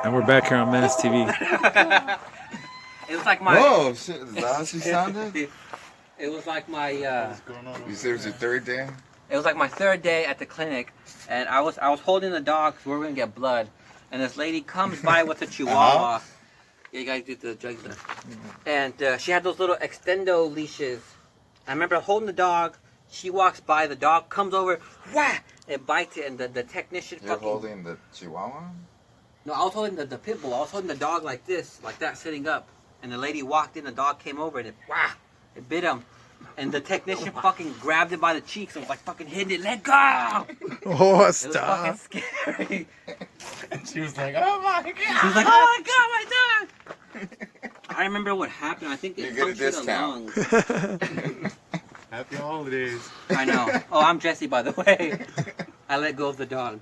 And we're back here on Menace TV. It was like my. Whoa, shit, is that how she sounded? It was like my. You said it was your third day? It was like my third day at the clinic, and I was holding the dog because we were gonna get blood, and this lady comes by with a Chihuahua. Yeah, you guys do the jugs there. And she had those little extendo leashes. I remember holding the dog. She walks by, the dog comes over, whah! It bites it, and the technician You're holding the Chihuahua? No, I was holding the pit bull. I was holding the dog like this, like that, sitting up. And the lady walked in, the dog came over, and it bit him. And the technician fucking grabbed it by the cheeks and was like fucking hitting it, let go! Oh, It was stop. fucking scary. And she was like, oh my god! She was like, oh my god, my dog! I remember what happened. I think You it get a punctured a discount. lung. Happy holidays. I know. Oh, I'm Jesse, by the way. I let go of the dog.